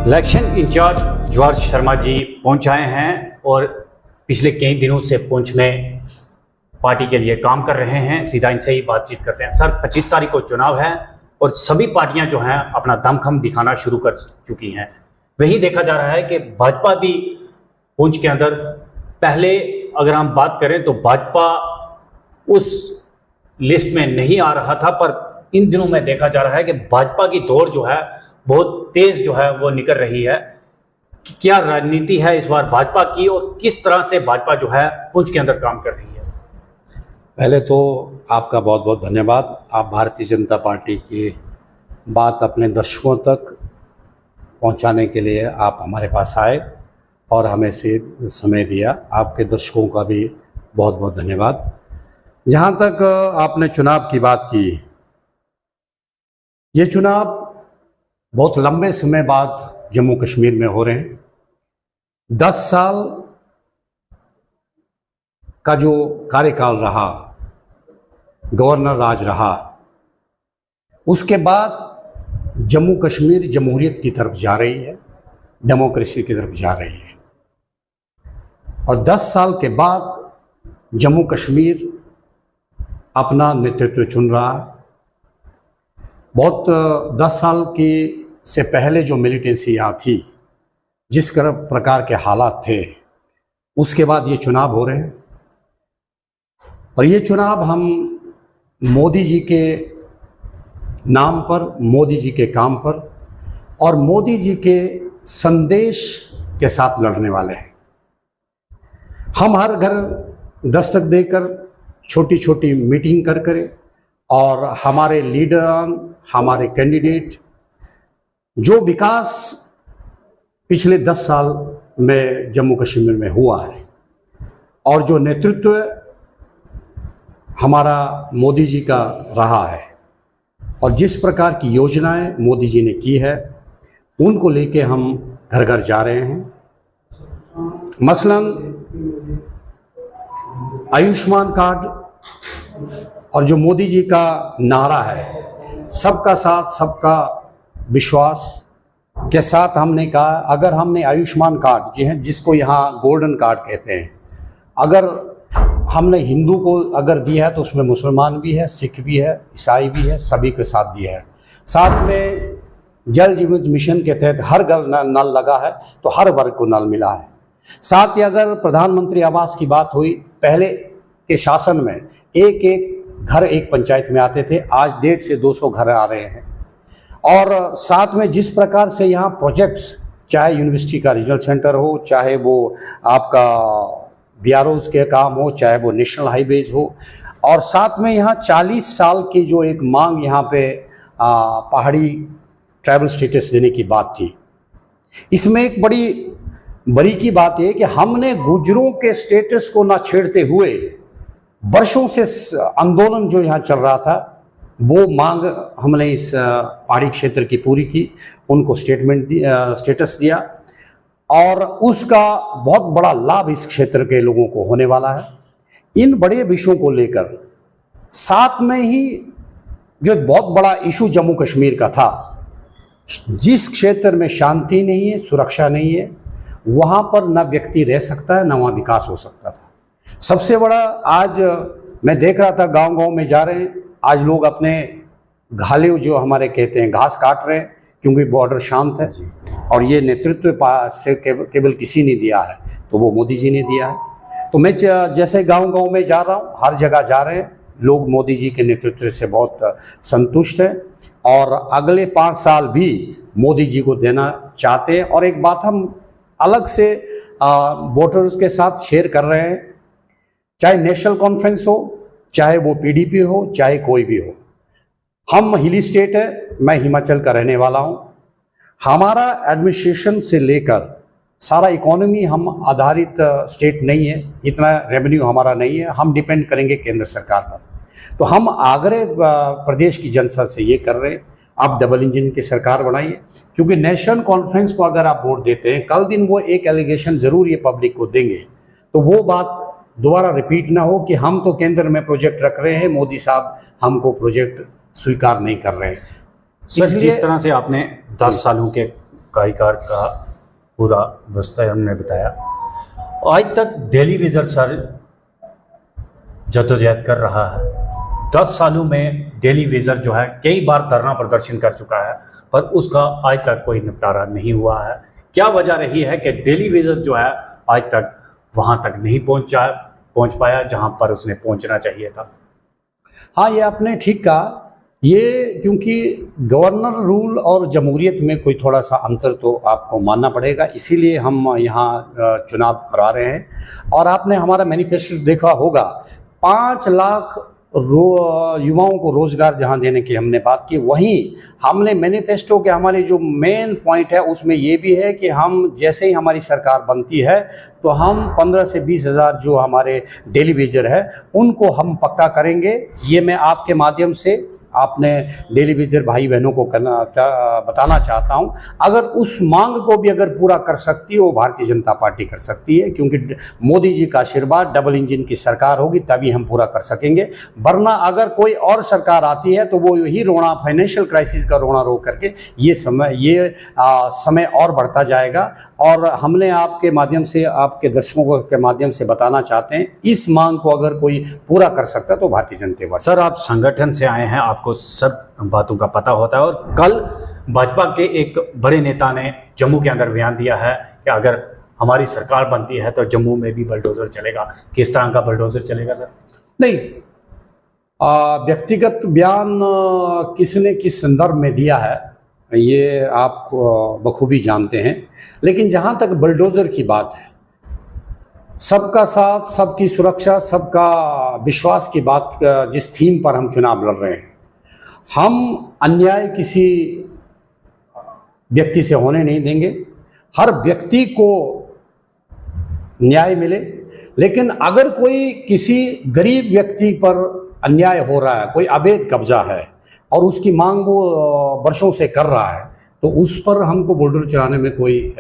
Election in charge Jawahar Sharma ji पहुंच आए हैं और पिछले कई दिनों से पुंछ में पार्टी के लिए काम कर रहे हैं। सीधा इनसे ही बातचीत करते हैं। सर, 25 तारीख को चुनाव है और सभी पार्टियां जो हैं अपना दमखम दिखाना शुरू कर चुकी हैं। वही देखा जा रहा है कि भाजपा भी पुंछ के अंदर, पहले अगर हम बात करें तो भाजपा उस लिस्ट में नहीं आ रहा था, पर इन दिनों में देखा जा रहा है कि भाजपा की दौड़ जो है बहुत तेज जो है वो निकल रही है। कि क्या रणनीति है इस बार भाजपा की और किस तरह से भाजपा जो है पुंछ के अंदर काम कर रही है? पहले तो आपका बहुत बहुत धन्यवाद। आप भारतीय जनता पार्टी की बात अपने दर्शकों तक पहुंचाने के लिए आप हमारे पास आए और हमें से समय दिया। आपके दर्शकों का भी बहुत बहुत धन्यवाद। जहां तक आपने चुनाव की बात की, ये चुनाव बहुत लंबे समय बाद जम्मू कश्मीर में हो रहे हैं। 10 साल का जो कार्यकाल रहा, गवर्नर राज रहा, उसके बाद जम्मू कश्मीर जमहूरियत की तरफ जा रही है, डेमोक्रेसी की तरफ जा रही है। और 10 साल के बाद जम्मू कश्मीर अपना नेतृत्व चुन रहा है। बहुत 10 साल की से पहले जो मिलिटेंसी यहाँ थी, जिस प्रकार के हालात थे, उसके बाद ये चुनाव हो रहे हैं। और ये चुनाव हम मोदी जी के नाम पर, मोदी जी के काम पर और मोदी जी के संदेश के साथ लड़ने वाले हैं। हम हर घर दस्तक देकर, छोटी छोटी मीटिंग कर और हमारे लीडर, हमारे कैंडिडेट, जो विकास पिछले 10 साल में जम्मू कश्मीर में हुआ है और जो नेतृत्व हमारा मोदी जी का रहा है और जिस प्रकार की योजनाएं मोदी जी ने की है, उनको लेके हम घर घर जा रहे हैं। मसलन आयुष्मान कार्ड और जो मोदी जी का नारा है, सबका साथ सबका विश्वास के साथ, हमने कहा अगर हमने आयुष्मान कार्ड जिसको यहाँ गोल्डन कार्ड कहते हैं, अगर हमने हिंदू को अगर दिया है तो उसमें मुसलमान भी है, सिख भी है, ईसाई भी है, सभी के साथ दिया है। साथ में जल जीवन मिशन के तहत हर घर नल लगा है तो हर वर्ग को नल मिला है। साथ ही अगर प्रधानमंत्री आवास की बात हुई, पहले के शासन में एक एक घर एक पंचायत में आते थे, आज 150 से 200 घर आ रहे हैं। और साथ में जिस प्रकार से यहाँ प्रोजेक्ट्स, चाहे यूनिवर्सिटी का रीजनल सेंटर हो, चाहे वो आपका BROs के काम हो, चाहे वो नेशनल हाईवेज हो, और साथ में यहाँ 40 साल की जो एक मांग यहाँ पे पहाड़ी ट्राइबल स्टेटस देने की बात थी। इसमें एक बड़ी की बात है कि हमने गुर्जरों के स्टेटस को ना छेड़ते हुए वर्षों से आंदोलन जो यहाँ चल रहा था, वो मांग हमने इस पहाड़ी क्षेत्र की पूरी की, उनको स्टेटस दिया और उसका बहुत बड़ा लाभ इस क्षेत्र के लोगों को होने वाला है। इन बड़े विषयों को लेकर साथ में ही जो एक बहुत बड़ा इशू जम्मू कश्मीर का था, जिस क्षेत्र में शांति नहीं है, सुरक्षा नहीं है, वहाँ पर न व्यक्ति रह सकता है, न वहाँ विकास हो सकता था। सबसे बड़ा आज मैं देख रहा था, गांव-गांव में जा रहे हैं, आज लोग अपने घाले जो हमारे कहते हैं घास काट रहे हैं, क्योंकि बॉर्डर शांत है और ये नेतृत्व से केवल किसी ने दिया है तो वो मोदी जी ने दिया है। तो मैं जैसे गांव-गांव में जा रहा हूँ, हर जगह जा रहे हैं लोग, मोदी जी के नेतृत्व से बहुत संतुष्ट हैं और अगले 5 साल भी मोदी जी को देना चाहते हैं। और एक बात हम अलग से वोटर्स के साथ शेयर कर रहे हैं, चाहे नेशनल कॉन्फ्रेंस हो, चाहे वो PDP हो, चाहे कोई भी हो, हम हिली स्टेट है, मैं हिमाचल का रहने वाला हूँ। हमारा एडमिनिस्ट्रेशन से लेकर सारा इकोनॉमी हम आधारित स्टेट नहीं है, इतना रेवेन्यू हमारा नहीं है, हम डिपेंड करेंगे केंद्र सरकार पर। तो हम आगरे प्रदेश की जनता से ये कर रहे हैं, आप डबल इंजन की सरकार बनाइए, क्योंकि नेशनल कॉन्फ्रेंस को अगर आप वोट देते हैं, कल दिन वो एक एलिगेशन जरूर ये पब्लिक को देंगे, तो वो बात दोबारा रिपीट ना हो कि हम तो केंद्र में प्रोजेक्ट रख रहे हैं, मोदी साहब हमको प्रोजेक्ट स्वीकार नहीं कर रहे हैं। सर, जिस तरह से आपने 10 सालों के कार्यकाल का पूरा विस्तार हमने बताया। आज तक डेली विजर सर जद्दोजहद कर रहा है। 10 सालों में डेली विजर जो है कई बार धरना प्रदर्शन कर चुका है, पर उसका आज तक कोई निपटारा नहीं हुआ है। क्या वजह रही है कि डेली विजर जो है आज तक वहां तक नहीं पहुंच पाया जहां पर उसने पहुंचना चाहिए था? हाँ, ये आपने ठीक कहा। ये क्योंकि गवर्नर रूल और जमहूरियत में कोई थोड़ा सा अंतर तो आपको मानना पड़ेगा, इसीलिए हम यहाँ चुनाव करा रहे हैं। और आपने हमारा मैनिफेस्टो देखा होगा, 5 लाख युवाओं को रोज़गार जहां देने की हमने बात की, वहीं हमने मैनिफेस्टो के हमारे जो मेन पॉइंट है उसमें ये भी है कि हम जैसे ही हमारी सरकार बनती है तो हम 15 से 20 हज़ार जो हमारे डेली वेजर है उनको हम पक्का करेंगे। ये मैं आपके माध्यम से आपने डेली वेजर भाई बहनों को बताना चाहता हूं। अगर उस मांग को भी अगर पूरा कर सकती है वो भारतीय जनता पार्टी कर सकती है, क्योंकि मोदी जी का आशीर्वाद, डबल इंजन की सरकार होगी तभी हम पूरा कर सकेंगे। वरना अगर कोई और सरकार आती है तो वो यही रोना, फाइनेंशियल क्राइसिस का रोना रो करके ये समय और बढ़ता जाएगा। और हमने आपके माध्यम से, आपके दर्शकों के माध्यम से बताना चाहते हैं, इस मांग को अगर कोई पूरा कर सकता है तो भारतीय जनता पार्टी। सर, आप संगठन से आए हैं, आपको सब बातों का पता होता है। और कल भाजपा के एक बड़े नेता ने जम्मू के अंदर बयान दिया है कि अगर हमारी सरकार बनती है तो जम्मू में भी बुलडोजर चलेगा। किस तरह का बुलडोजर चलेगा सर? नहीं, व्यक्तिगत बयान किसने किस संदर्भ में दिया है ये आप बखूबी जानते हैं, लेकिन जहाँ तक बुलडोजर की बात है, सबका साथ, सबकी सुरक्षा, सबका विश्वास की बात, जिस थीम पर हम चुनाव लड़ रहे हैं, हम अन्याय किसी व्यक्ति से होने नहीं देंगे। हर व्यक्ति को न्याय मिले, लेकिन अगर कोई किसी गरीब व्यक्ति पर अन्याय हो रहा है, कोई अवैध कब्जा है और उसकी मांग वो वर्षों से कर रहा है, तो उस पर हमको बुलडोजर चलाने में कोई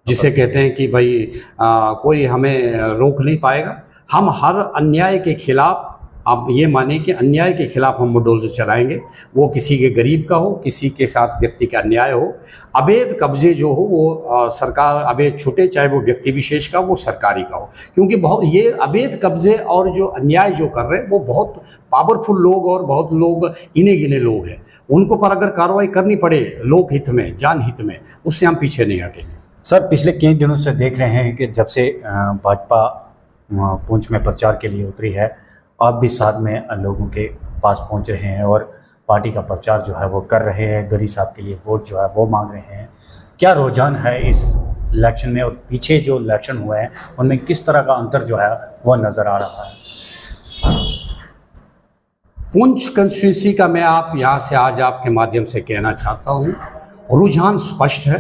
जिसे कहते हैं कि भाई कोई हमें रोक नहीं पाएगा। हम हर अन्याय के खिलाफ, आप ये माने कि अन्याय के खिलाफ हम बुलडोजर चलाएंगे, वो किसी के गरीब का हो, किसी के साथ व्यक्ति का अन्याय हो। अवैध कब्जे जो हो वो सरकार अवैध छूटे, चाहे वो व्यक्ति विशेष का, वो सरकारी का हो, क्योंकि बहुत ये अवैध कब्जे और जो अन्याय जो कर रहे हैं वो बहुत पावरफुल लोग और बहुत लोग इन्हें गिने लोग हैं। उनको पर अगर कार्रवाई करनी पड़े लोक हित में, जान हित में, उससे हम पीछे नहीं हटेंगे। सर, पिछले कई दिनों से देख रहे हैं कि जब से भाजपा पुंछ में प्रचार के लिए उतरी है, आप भी साथ में लोगों के पास पहुंच रहे हैं और पार्टी का प्रचार जो है वो कर रहे हैं, गरी साहब के लिए वोट जो है वो मांग रहे हैं। क्या रुझान है इस इलेक्शन में, और पीछे जो इलेक्शन हुए हैं उनमें किस तरह का अंतर जो है वो नज़र आ रहा है? पुंछ कंस्टिट्यूंसी का मैं यहाँ से आज आपके माध्यम से कहना चाहता हूँ, रुझान स्पष्ट है।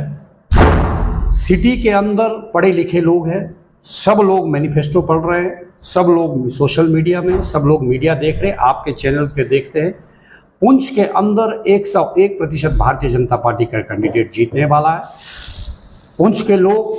सिटी के अंदर पढ़े लिखे लोग हैं, सब लोग मैनिफेस्टो पढ़ रहे हैं, सब लोग सोशल मीडिया में, सब लोग मीडिया देख रहे हैं, आपके चैनल्स के देखते हैं। पुंछ के अंदर 101% भारतीय जनता पार्टी का कैंडिडेट जीतने वाला है। पुंछ के लोग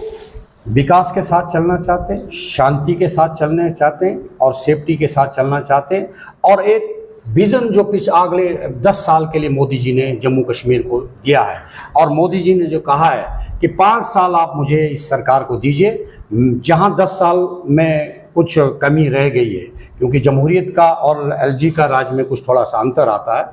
विकास के साथ चलना चाहते हैं, शांति के साथ चलना चाहते हैं और सेफ्टी के साथ चलना चाहते हैं। और एक विज़न जो अगले 10 साल के लिए मोदी जी ने जम्मू कश्मीर को दिया है, और मोदी जी ने जो कहा है कि 5 साल आप मुझे इस सरकार को दीजिए, जहां 10 साल में कुछ कमी रह गई है, क्योंकि जमहूरियत का और एलजी का राज में कुछ थोड़ा सा अंतर आता है,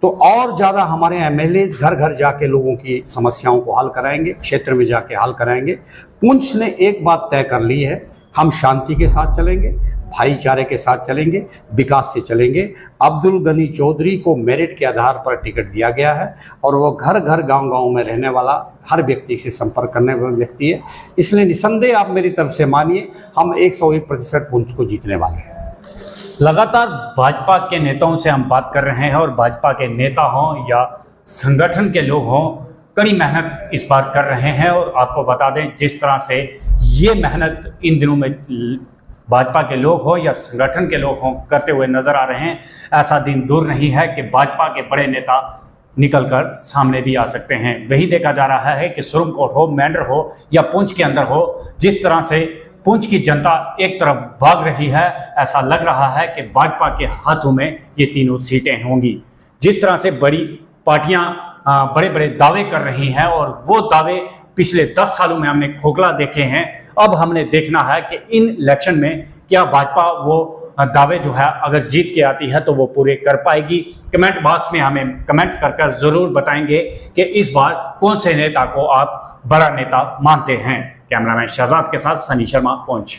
तो और ज़्यादा हमारे एमएलएज घर घर जाके लोगों की समस्याओं को हल कराएंगे, क्षेत्र में जाके हल कराएंगे। पुंछ ने एक बात तय कर ली है, हम शांति के साथ चलेंगे, भाईचारे के साथ चलेंगे, विकास से चलेंगे। अब्दुल गनी चौधरी को मेरिट के आधार पर टिकट दिया गया है और वो घर घर गांव-गांव में रहने वाला, हर व्यक्ति से संपर्क करने वाला व्यक्ति है। इसलिए निसंदेह आप मेरी तरफ से मानिए, हम 101% पुंछ को जीतने वाले हैं। लगातार भाजपा के नेताओं से हम बात कर रहे हैं, और भाजपा के नेता हों या संगठन के लोग हों, कड़ी मेहनत इस बार कर रहे हैं। और आपको बता दें, जिस तरह से ये मेहनत इन दिनों में भाजपा के लोग हों या संगठन के लोग हों करते हुए नजर आ रहे हैं, ऐसा दिन दूर नहीं है कि भाजपा के बड़े नेता निकलकर सामने भी आ सकते हैं। वही देखा जा रहा है कि सुरमकोट हो, मेंढर हो या पुंछ के अंदर हो, जिस तरह से पुंछ की जनता एक तरफ भाग रही है, ऐसा लग रहा है कि भाजपा के हाथों में ये तीनों सीटें होंगी। जिस तरह से बड़ी पार्टियां बड़े बड़े दावे कर रही हैं और वो दावे पिछले 10 सालों में हमने खोखला देखे हैं। अब हमने देखना है कि इन इलेक्शन में क्या भाजपा वो दावे जो है अगर जीत के आती है तो वो पूरे कर पाएगी। कमेंट बॉक्स में हमें कमेंट कर जरूर बताएंगे कि इस बार कौन से नेता को आप बड़ा नेता मानते हैं। कैमरामैन शहजाद के साथ सनी शर्मा, पहुंच।